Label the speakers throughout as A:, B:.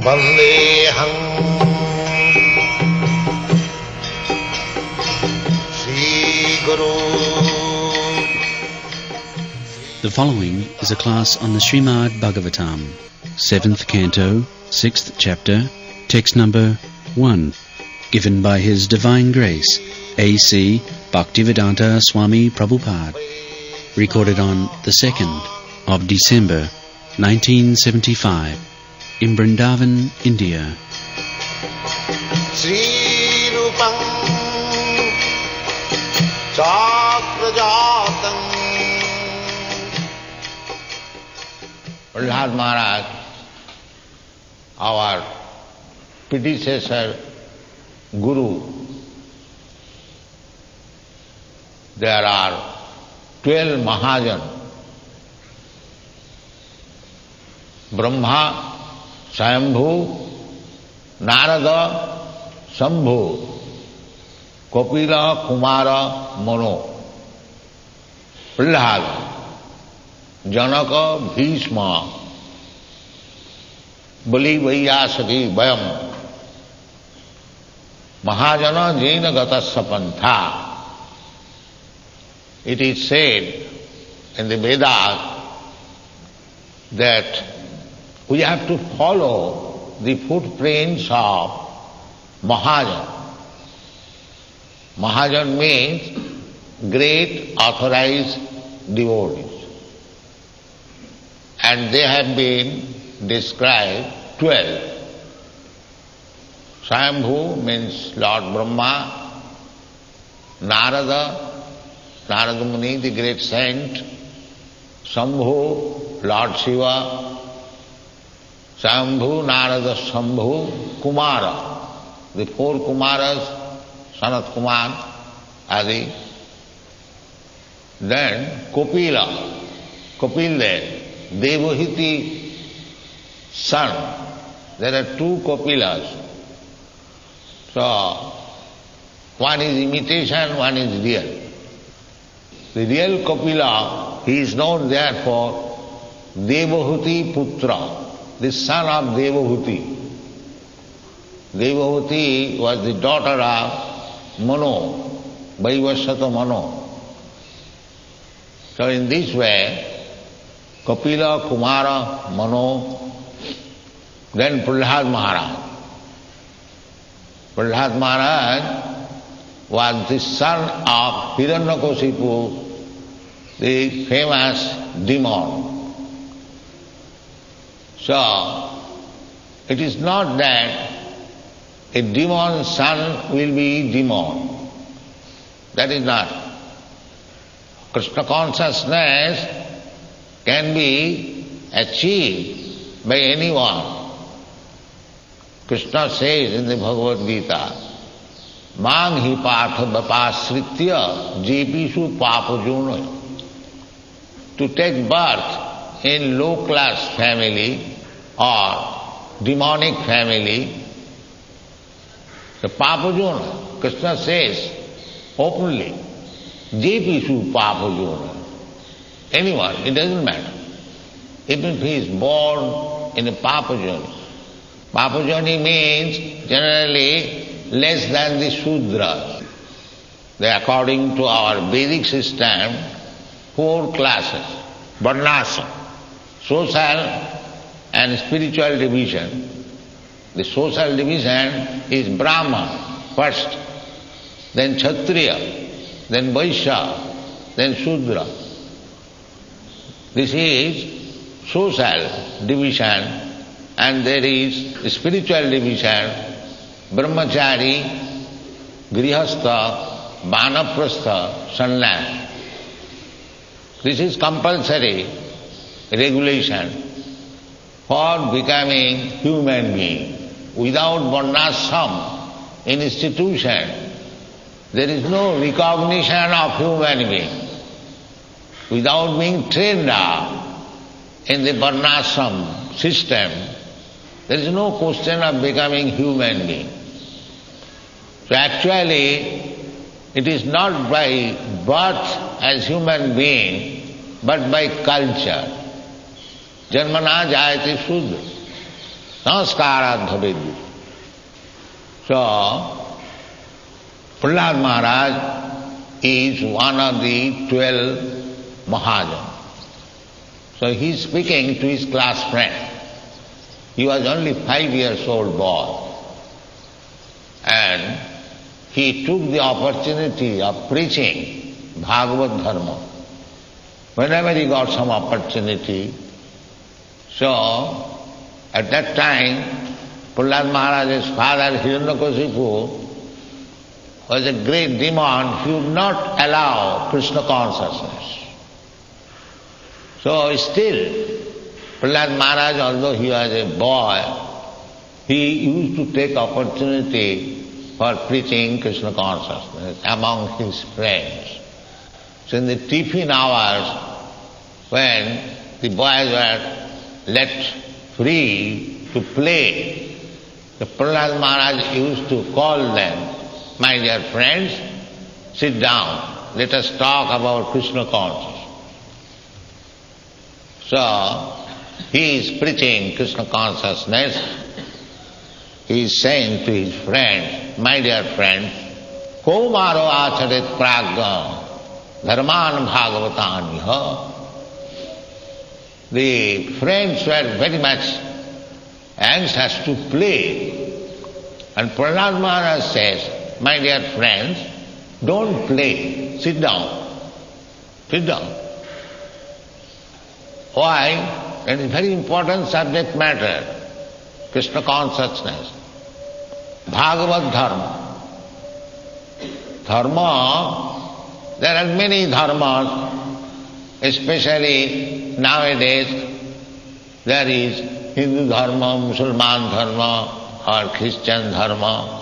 A: Vandeham Sri Guru.
B: The following is a class on the Srimad Bhagavatam, 7th Canto, 6th Chapter, text number 1, given by His Divine Grace, A.C. Bhaktivedanta Swami Prabhupada, recorded on the 2nd of December, 1975, in Vrindavan, India.
A: Sri Rupam Chakrajatam.
C: Prahlad Maharaj, our predecessor Guru, there are 12 Mahajan, Brahma, Swayambhu, Narada, Shambhu, Kapila, Kumara, Mano, Prahlad, Janaka, Bhishma, Bali, Vaiyasaki, Vayam, Mahajana, Jaina, Gatasya Pantha. It is said in the Vedas that we have to follow the footprints of Mahajan. Mahajan means great authorized devotees. And they have been described 12. Swayambhu means Lord Brahma, Narada Muni, the great saint, Shambhu, Lord Shiva, Swayambhu, Narada, Shambhu, Kumara, the 4 Kumaras, Sanat Kumar, Adi. Then Kapila, Kapil, Devahiti son. There are 2 Kapilas. So, one is imitation, one is real. The real Kapila, he is known therefore Devahuti Putra, the son of Devahuti. Devahuti was the daughter of Mano, Vaivasvata Mano. So in this way, Kapila, Kumara, Mano, then Prahlad Maharaj. Prahlad Maharaj was the son of Hiranyakasipu, the famous demon. So, it is not that a demon's son will be demon. That is not. Krishna consciousness can be achieved by anyone. Krishna says in the Bhagavad Gita, Mang hi patha vapasritya jepishu papajono. To take birth in low-class family or demonic family, the papajona, Krishna says openly, jepishu papajono. Anyone, it doesn't matter. Even if he is born in a papajoni. Papajoni means generally less than the Shudras. They, according to our Vedic system, 4 classes, Varnasam, social and spiritual division. The social division is Brahman first, then Kshatriya, then Vaishya, then Shudra. This is social division, and there is spiritual division, Brahmachari, Grihastha, Vanaprastha, Sannyas. This is compulsory regulation for becoming human being. Without Varnashram institution, there is no recognition of human being. Without being trained up in the Varnashram system, there is no question of becoming human being. So actually, it is not by birth as human being, but by culture. Janmana jayate Shudra. Sanskaradha Vidya. So, Prahlad Maharaj is one of the 12 Mahajans. So he is speaking to his class friend. He was only 5 years old boy. And he took the opportunity of preaching Bhagavad Dharma. Whenever he got some opportunity. So, at that time, Prahlad Maharaj's father, Hiranyakasipu, was a great demon. He would not allow Krishna consciousness. So still, Prahlad Maharaj, although he was a boy, he used to take opportunity for preaching Krishna consciousness among his friends. So in the tiffin hours, when the boys were let free to play, the Prahlad Maharaj used to call them, "My dear friends, sit down, let us talk about Krishna consciousness." So, he is preaching Krishna consciousness. He is saying to his friends, "My dear friends, Kaumaro acharit pragya dharman bhagavataniha." The friends were very much anxious to play. And Prahlad Maharaj says, "My dear friends, don't play, sit down, sit down." Why? That is very important subject matter, Krishna consciousness. Bhagavad Dharma. Dharma, there are many dharmas, especially nowadays there is Hindu Dharma, Musulman Dharma, or Christian Dharma,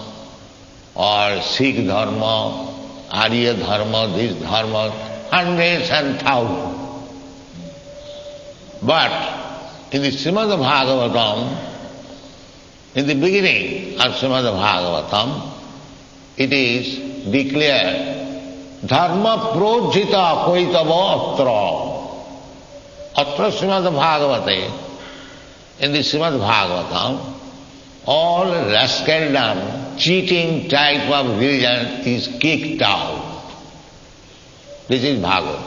C: or Sikh Dharma, Arya Dharma, these dharmas, hundreds and thousands. But in the Srimad Bhagavatam, in the beginning of Srimad Bhagavatam, it is declared, Dharma projita koitava atra. Atra Srimad Bhagavate, in the Srimad Bhagavatam, all rascaldom, cheating type of religion is kicked out. This is Bhagavad.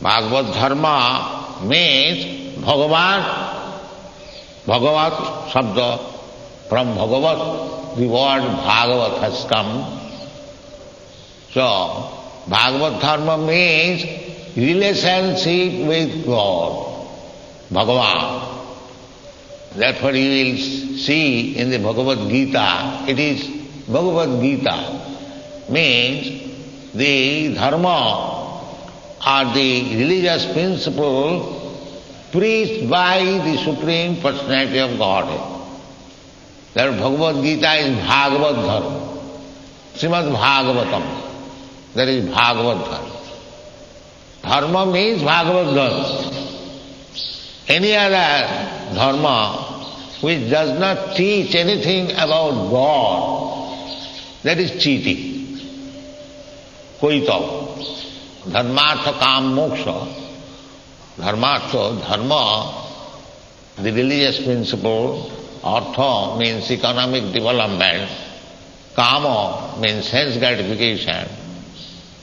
C: Bhagavad Dharma means Bhagavan, Bhagavat Shabda, from Bhagavat, the word Bhagavat has come. So, Bhagavad Dharma means relationship with God, Bhagavan. Therefore you will see in the Bhagavad Gita, it is Bhagavad Gita, means the dharma or the religious principle preached by the Supreme Personality of Godhead. Therefore Bhagavad Gita is Bhagavad Dharma. Srimad Bhagavatam, that is Bhagavad Dharma. Dharma means Bhagavad Dharma. Any other dharma which does not teach anything about God, that is cheating. Koitav. Dharmartha kam moksha. Dharmartha, dharma, the religious principle. Artha means economic development. Kama means sense gratification.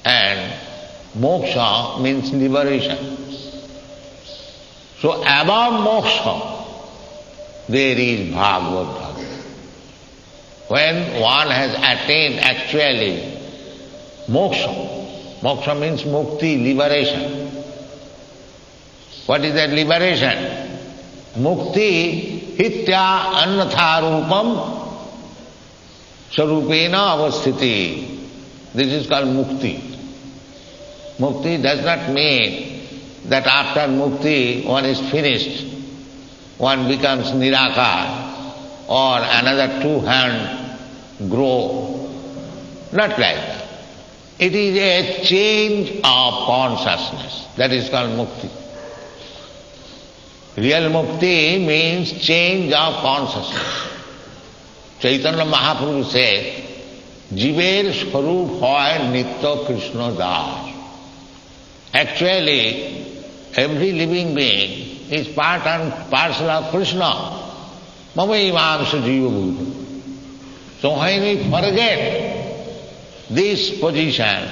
C: And moksha means liberation. So above moksha, there is Bhagavad Dharma. When one has attained actually moksha, moksha means mukti, liberation. What is that liberation? Mukti hitya annatha rupam sarupena avasthiti. This is called mukti. Mukti does not mean that after mukti one is finished, one becomes nirakar or another two hand grow. Not like that. It is a change of consciousness. That is called mukti. Real mukti means change of consciousness. Chaitanya Mahaprabhu said, Jiver Swarup hoy Nitya Krishna Das. Actually, every living being is part and parcel of Krishna. Mamaivamsa jiva bhuta. So when we forget this position,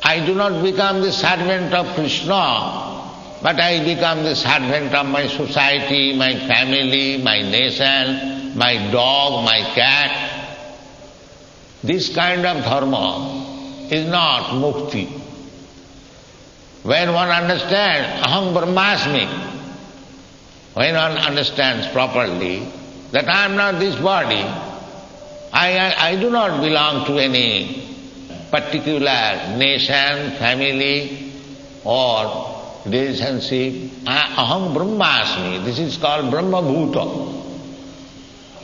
C: I do not become the servant of Krishna, but I become the servant of my society, my family, my nation, my dog, my cat. This kind of dharma is not mukti. When one understands aham brahmasmi, when one understands properly that I am not this body, I do not belong to any particular nation, family or relationship. Aham brahmasmi, this is called Brahma Bhuta.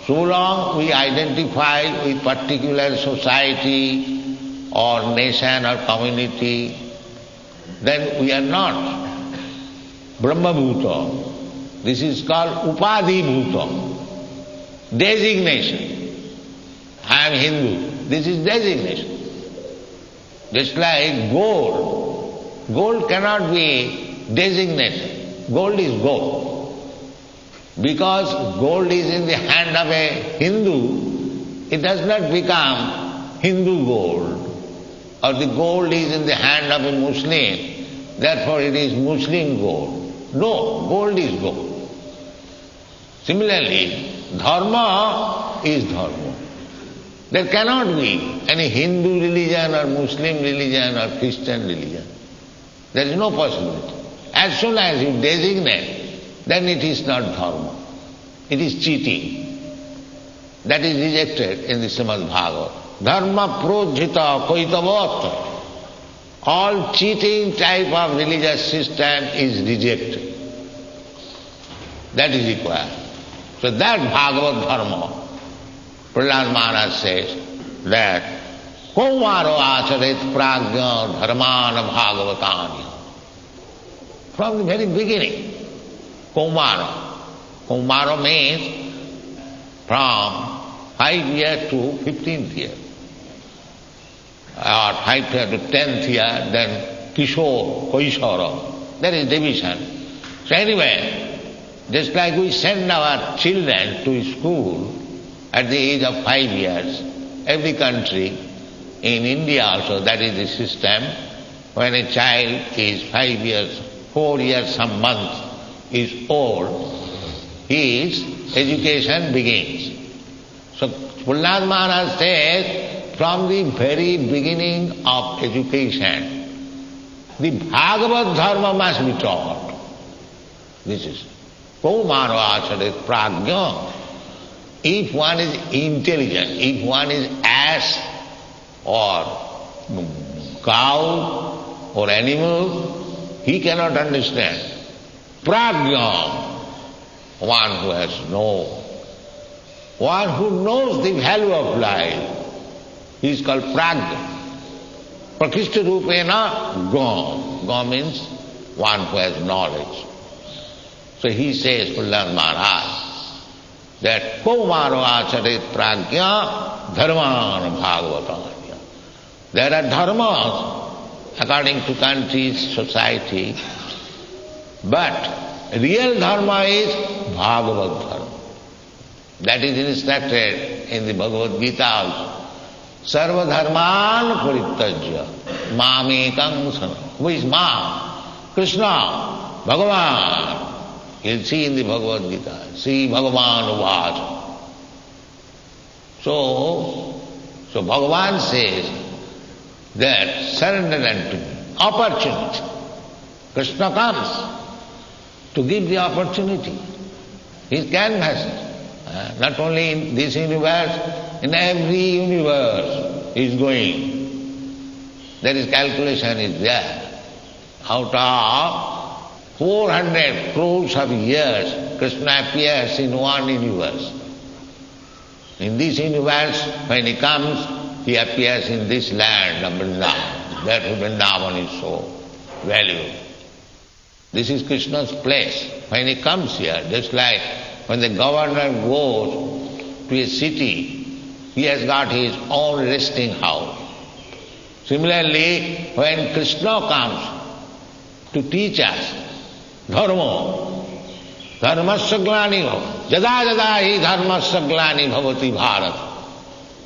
C: So long we identify with particular society or nation or community, then we are not Brahma Bhuta. This is called Upadhi Bhuta, designation. I am Hindu. This is designation. Just like gold. Gold cannot be designated. Gold is gold. Because gold is in the hand of a Hindu, it does not become Hindu gold. Or the gold is in the hand of a Muslim, therefore it is Muslim gold. No, gold is gold. Similarly, dharma is dharma. There cannot be any Hindu religion or Muslim religion or Christian religion. There is no possibility. As soon as you designate, then it is not dharma. It is cheating. That is rejected in the Srimad Bhagavad. Dharma projhita koitavat. All cheating type of religious system is rejected. That is required. So that Bhagavad Dharma, Prahlad Maharaj says that Kaumaro acharet prajna dharmana bhagavatanya. From the very beginning, Kaumaro. Kaumaro means from 5 years to 15th year, or 5th year to 10th year, then Kishore, Kaishara. There is division. So anyway, just like we send our children to school at the age of 5 years, every country, in India also, that is the system, when a child is 5 years, 4 years, some months is old, his education begins. So Prahlad Maharaj says, from the very beginning of education, the Bhagavad Dharma must be taught. This is Kaumaro acharet prajna. If one is intelligent, if one is ass or cow or animal, he cannot understand. Prajna, one who has known, one who knows the value of life, he is called prajna. Prakrishta rupena gam. Gam means one who has knowledge. So he says, Prahlad Maharaj, that Kaumaro acharet prajna dharman bhagavatanya. There are dharmas according to countries, society, but real dharma is Bhagavad Dharma. That is instructed in the Bhagavad Gita also. Sarva dharman parityajya mamekam sana. Who is Ma? Krishna, Bhagavan. You'll see in the Bhagavad Gita, see Bhagavan Uvacha. So Bhagavan says that surrender unto me, opportunity. Krishna comes to give the opportunity. He canvasses. Not only in this universe, in every universe he is going. There is calculation is there. Out of 400 crores of years, Krishna appears in one universe. In this universe, when he comes, he appears in this land of Vrindavan. That Vrindavan is so valuable. This is Krishna's place. When he comes here, just like when the governor goes to a city, he has got his own resting house. Similarly, when Krishna comes to teach us, Dharma. Dharmasya glani bhava. Jada jada hi dharmasya glani bhavati bharat.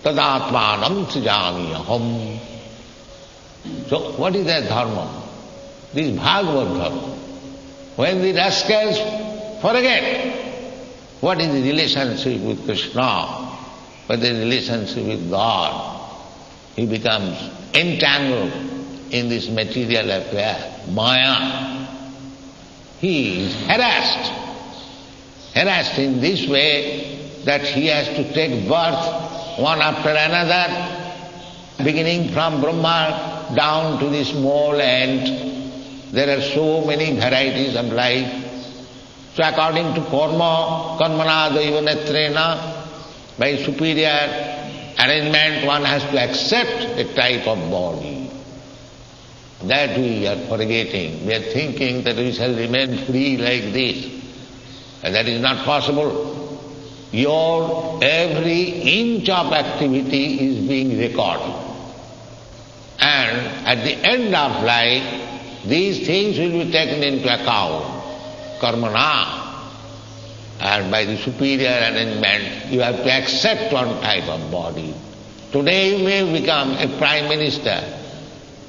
C: Tadatmanam srijami aham. So what is that dharma? This Bhagavad dharma. When the rascals forget what is the relationship with Krishna, what is the relationship with God, he becomes entangled in this material affair, Maya. He is harassed in this way that he has to take birth one after another, beginning from Brahma down to this small ant. There are so many varieties of life. So according to karma, karmana daiva netrena, by superior arrangement one has to accept a type of body. That we are forgetting. We are thinking that we shall remain free like this. And that is not possible. Your every inch of activity is being recorded. And at the end of life, these things will be taken into account, karmana, and by the superior arrangement you have to accept one type of body. Today you may become a prime minister,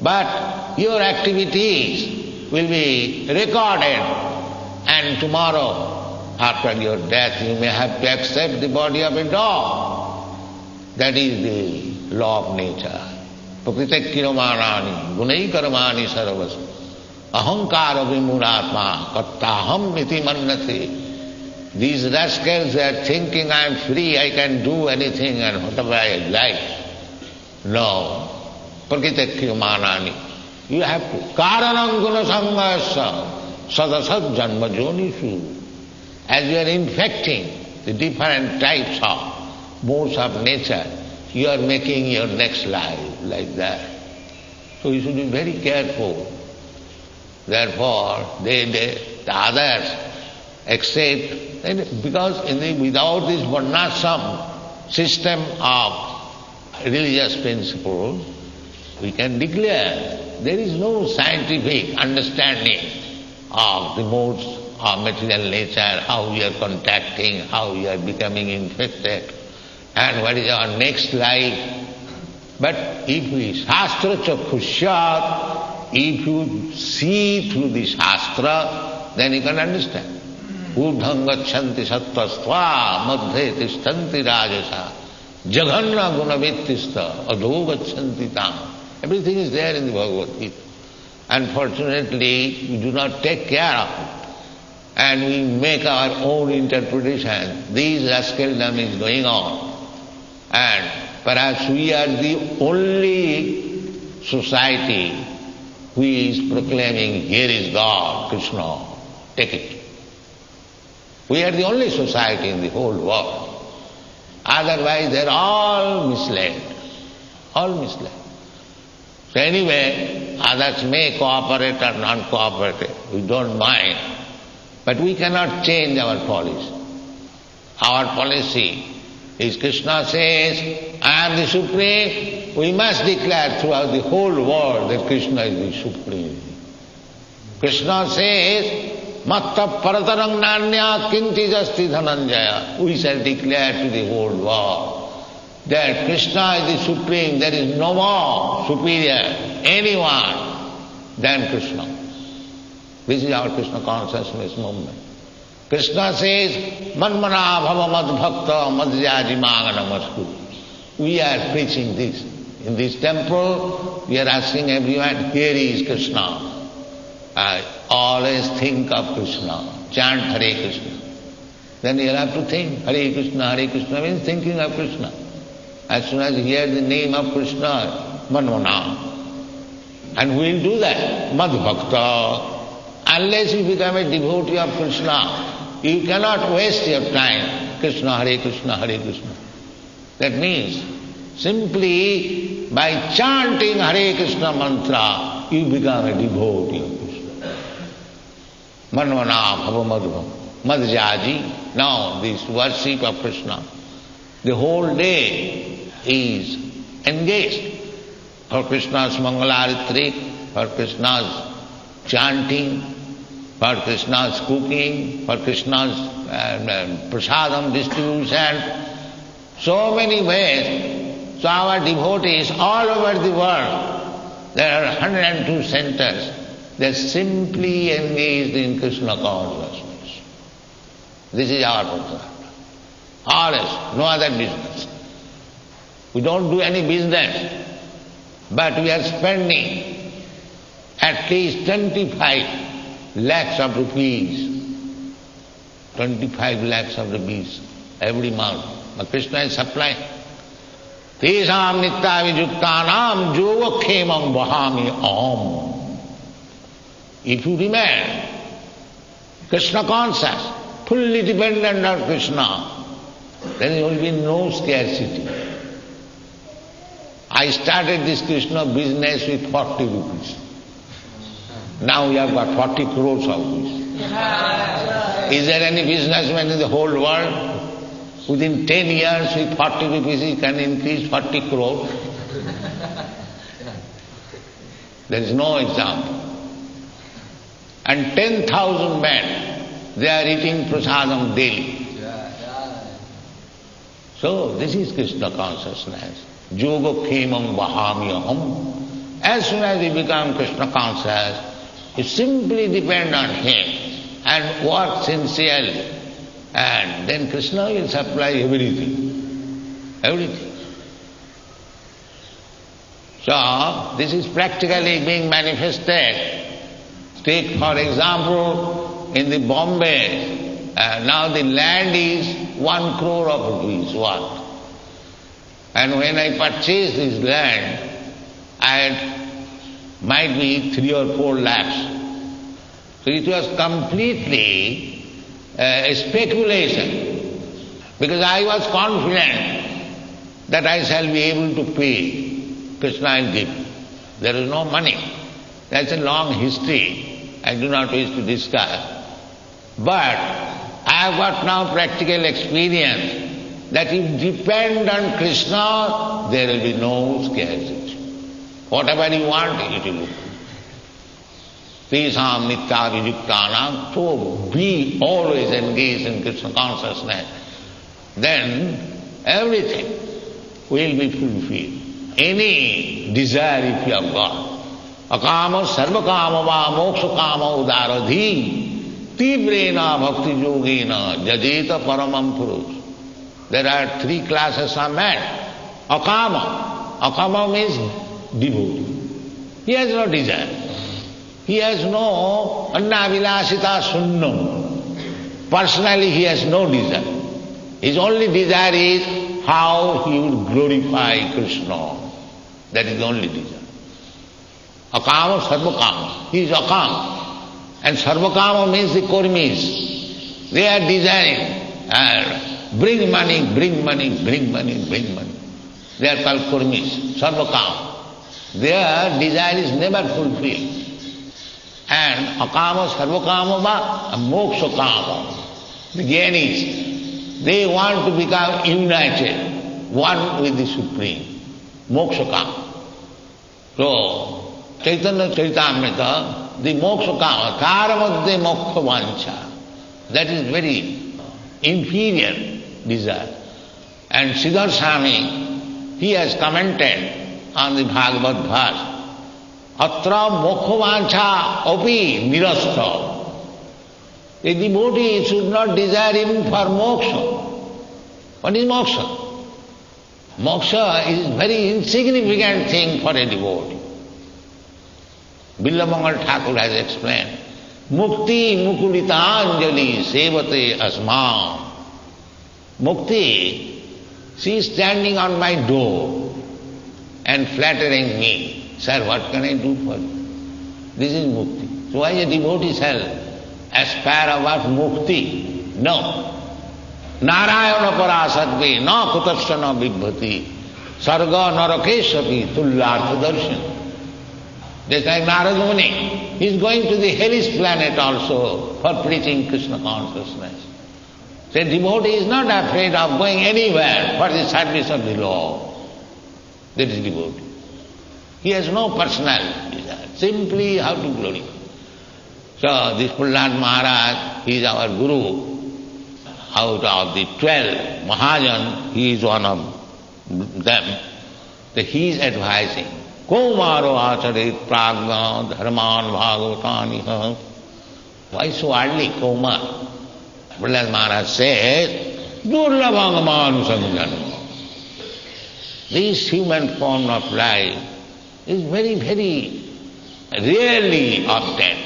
C: but your activities will be recorded, and tomorrow, after your death, you may have to accept the body of a dog. That is the law of nature. Prakriti kiromanani, gunai karmani sarvas. Ahankara vimuratma kattaham iti mannate. These rascals are thinking I am free, I can do anything and whatever I like. No. Prakriti kiromanani. You have to. Karanam guna sanghasya sadasat janma jonishu. As you are infecting the different types of modes of nature, you are making your next life like that. So you should be very careful. Therefore, the others accept, because without this varnashram system of religious principles, we can declare there is no scientific understanding of the modes of material nature, how we are contacting, how we are becoming infected, and what is our next life. But if we shastra chakshusyat, if you see through the shastra, then you can understand. Urdham gachanti sattvastva madhye tishtanti rajasa jaghanna gunavittista adho gachanti tam. Everything is there in the Bhagavad Gita. Unfortunately, we do not take care of it. And we make our own interpretation. This rascaldom is going on. And perhaps we are the only society who is proclaiming, here is God, Krishna, take it. We are the only society in the whole world. Otherwise they are all misled. All misled. So anyway, others may cooperate or non-cooperate, we don't mind. But we cannot change our policy. Our policy is, Krishna says, I am the Supreme. We must declare throughout the whole world that Krishna is the Supreme. Krishna says, Matta paratarang nanya kinti jasti dhananjaya. We shall declare to the whole world that Krishna is the Supreme, there is no more superior anyone than Krishna. This is our Krishna consciousness movement. Krishna says, Manmana bhava mad bhakta madhyaji maganamastu. We are preaching this. In this temple, we are asking everyone, here is Krishna. Always think of Krishna. Chant Hare Krishna. Then you'll have to think, Hare Krishna means thinking of Krishna. As soon as you hear the name of Krishna, Manmana. And who will do that? Madhbhakta. Unless you become a devotee of Krishna, you cannot waste your time. Krishna, Hare Krishna, Hare Krishna. That means simply by chanting Hare Krishna mantra, you become a devotee of Krishna. Manvana bhava madhvam. Madhyaji. Now this worship of Krishna, the whole day is engaged for Krishna's Mangalaritri, for Krishna's chanting, for Krishna's cooking, for Krishna's prasadam distribution, so many ways. So our devotees all over the world, there are 102 centers, they are simply engaged in Krishna consciousness. This is our prasada. All else, no other business. We don't do any business, but we are spending at least 25 lakhs of rupees, 25 lakhs of rupees every month. But Krishna is supplying. Tesam nityavijuktanam yogakhemam vahami aham. If you remain Krishna conscious, fully dependent on Krishna, then there will be no scarcity. I started this Krishna business with 40 rupees. Now we have got 40 crores of rupees. Is there any businessman in the whole world? Within 10 years with 40 rupees he can increase 40 crores. There is no example. And 10,000 men, they are eating prasadam daily. So this is Krishna consciousness. Yoga khemam vahamyaham. As soon as we become Krishna conscious, you simply depend on Him and work sincerely. And then Krishna will supply everything. Everything. So this is practically being manifested. Take for example, in the Bombay, now the land is 1 crore of rupees worth. And when I purchased this land, I had might be 3 or 4 lakhs. So it was completely a speculation, because I was confident that I shall be able to pay. Krishna will give. There is no money. That's a long history. I do not wish to discuss. But I have got now practical experience that if you depend on Krishna, there will be no scarcity. Whatever you want, it will be. Tesam nityavijuktanam. So be always engaged in Krishna consciousness. Then everything will be fulfilled. Any desire if you have got. Akama sarvakama va moksha kama udaradhi tivrena bhakti yogena jajeta paramam purush. There are 3 classes of men. Akama. Akama means devotee. He has no desire. He has no annavilasita sunnam. Personally he has no desire. His only desire is how he would glorify Krishna. That is the only desire. Akama sarvakama. He is akama. And sarvakama means the kurmis. They are desiring, bring money, bring money, bring money, bring money. They are called kurmis, sarvakama. Their desire is never fulfilled. And akama sarvakama va moksha kama. The jnanis, they want to become united, one with the Supreme. Moksha kama. So, Chaitanya Charitamrita, the moksha kama, karamadde moksha vancha. That is very inferior desire. And Siddhar Swami, he has commented on the Bhagavad verse, Atra mokkha api nirastha. A devotee should not desire even for moksha. What is moksha? Moksha is a very insignificant thing for a devotee. Billamangal Thakur has explained, Mukti mukulita anjali sevate asma. Mukti, she is standing on my door and flattering me. Sir, what can I do for you? This is mukti. So why a devotee shall aspire about mukti? No. Narayana parasadve na kutasana bibhati sarga narakeshapi tullartha darshan. Just like Narada Muni, he is going to the hellish planet also for preaching Krishna consciousness. So a devotee is not afraid of going anywhere for the service of the Lord. That is devotee. He has no personal desire, simply how to glorify. So this Prahlad Maharaj, he is our Guru. Out of the 12 Mahajan, he is one of them. So he is advising, Komaro acharit pragna dharman bhagavataniha. Why so early, Komar? Prahlad Maharaj says, Durlabhang manusanjanma. This human form of life is very, very rarely obtained.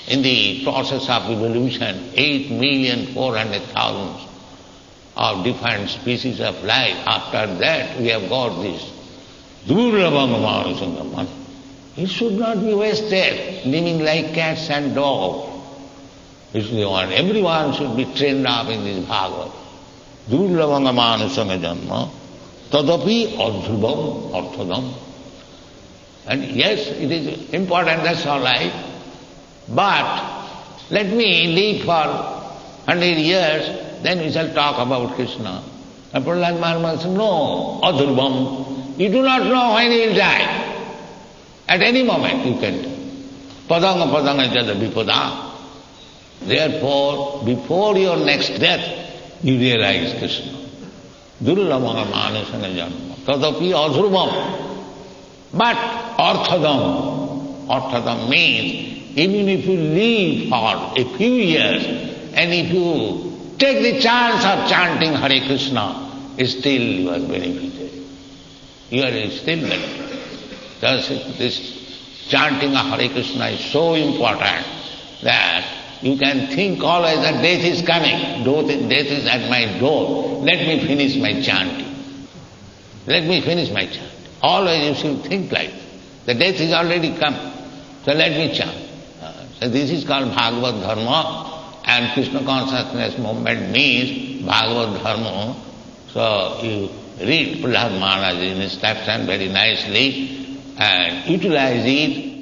C: In the process of evolution, 8,400,000 of different species of life. After that, we have got this Durlabhang. It should not be wasted, living like cats and dogs. Everyone should be trained up in this Bhagavad. Durlabhang manusanga janma, tadapi adhrubam arthadam. And yes, it is important, that's all right. But let me live for 100 years, then we shall talk about Krishna. And Prahlad Maharaj said, no, adhrubam. You do not know when he will die. At any moment you can die. Padanga padanga jada vipada. Therefore, before your next death, you realize Krishna. Durlabhanga manusanga janma. Tadapi adhrubam. But arthadam means, even if you live for a few years, and if you take the chance of chanting Hare Krishna, still you are benefited. You are still benefited. Thus this chanting of Hare Krishna is so important that you can think always that death is coming, death is at my door, let me finish my chanting. Let me finish my chanting. Always you should think like that. The death is already come, so let me chant. So this is called Bhagavad Dharma, and Krishna consciousness movement means Bhagavad Dharma. So you read Prahlad Maharaj instruction very nicely and utilize it